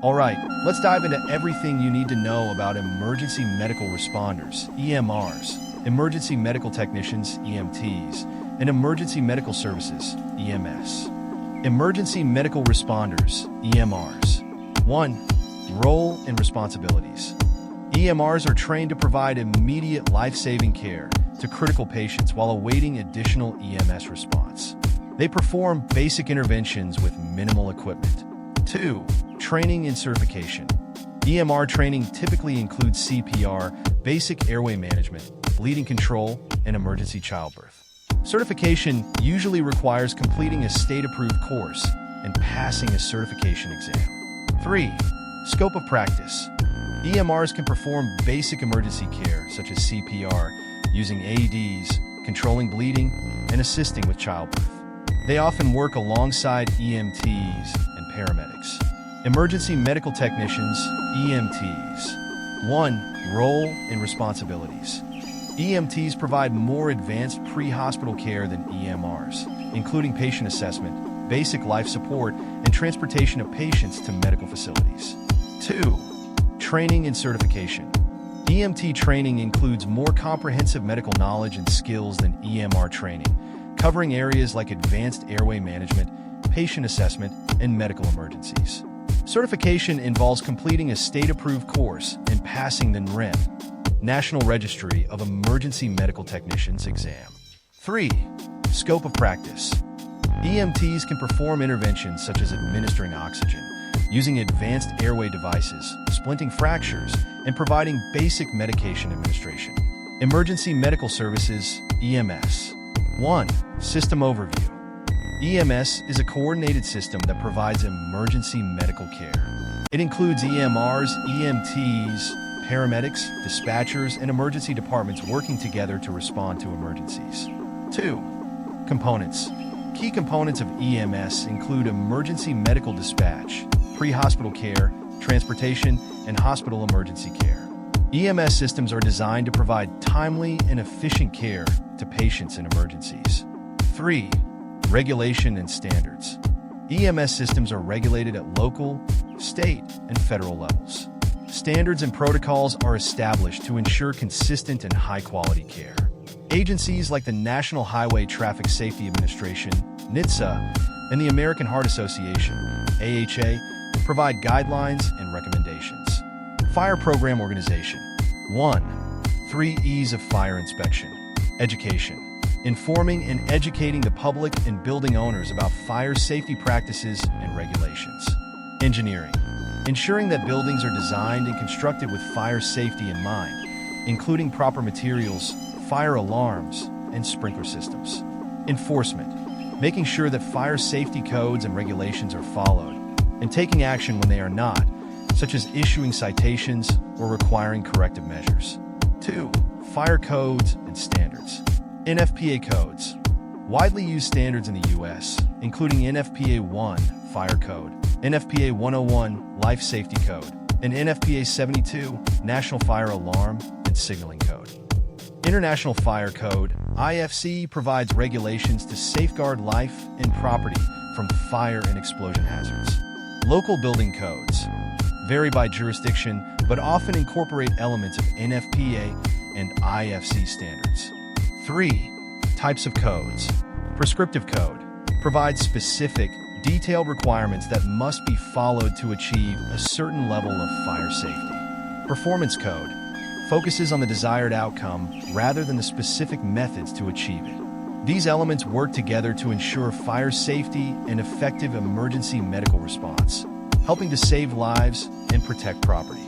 Alright, let's dive into everything you need to know about emergency medical responders, EMRs, emergency medical technicians, EMTs, and emergency medical services, EMS. Emergency medical responders, EMRs. 1. Role and responsibilities. EMRs are trained to provide immediate life-saving care to critical patients while awaiting additional EMS response. They perform basic interventions with minimal equipment. 2. Training and certification. EMR training typically includes CPR, basic airway management, bleeding control, and emergency childbirth. Certification usually requires completing a state-approved course and passing a certification exam. 3. Scope of practice. EMRs can perform basic emergency care such as CPR, using AEDs, controlling bleeding, and assisting with childbirth. They often work alongside EMTs and paramedics. Emergency medical technicians, EMTs. 1. Role and responsibilities. EMTs provide more advanced pre-hospital care than EMRs, including patient assessment, basic life support, and transportation of patients to medical facilities. 2. Training and certification. EMT training includes more comprehensive medical knowledge and skills than EMR training, covering areas like advanced airway management, patient assessment, and medical emergencies. Certification involves completing a state-approved course and passing the NREM, National Registry of Emergency Medical Technicians exam. 3. Scope of practice. EMTs can perform interventions such as administering oxygen, using advanced airway devices, splinting fractures, and providing basic medication administration. Emergency medical services, EMS. 1. System overview. EMS is a coordinated system that provides emergency medical care. It includes EMRs, EMTs, paramedics, dispatchers, and emergency departments working together to respond to emergencies. 2. Components. Key components of EMS include emergency medical dispatch, pre-hospital care, transportation, and hospital emergency care. EMS systems are designed to provide timely and efficient care to patients in emergencies. 3. Regulation and standards. EMS systems are regulated at local, state, and federal levels. Standards and protocols are established to ensure consistent and high-quality care. Agencies like the National Highway Traffic Safety Administration, NHTSA, and the American Heart Association, AHA, provide guidelines and recommendations. Fire Program Organization. 1. 3 E's of fire inspection. Education. Informing and educating the public and building owners about fire safety practices and regulations. Engineering. Ensuring that buildings are designed and constructed with fire safety in mind, including proper materials, fire alarms, and sprinkler systems. Enforcement. Making sure that fire safety codes and regulations are followed, and taking action when they are not, such as issuing citations or requiring corrective measures. 2. Fire codes and standards. NFPA codes. Widely used standards in the U.S., including NFPA 1, Fire Code, NFPA 101, Life Safety Code, and NFPA 72, National Fire Alarm and Signaling Code. International Fire Code, IFC, provides regulations to safeguard life and property from fire and explosion hazards. Local building codes vary by jurisdiction, but often incorporate elements of NFPA and IFC standards. 3. Types of codes. Prescriptive code provides specific, detailed requirements that must be followed to achieve a certain level of fire safety. Performance code focuses on the desired outcome rather than the specific methods to achieve it. These elements work together to ensure fire safety and effective emergency medical response, helping to save lives and protect property.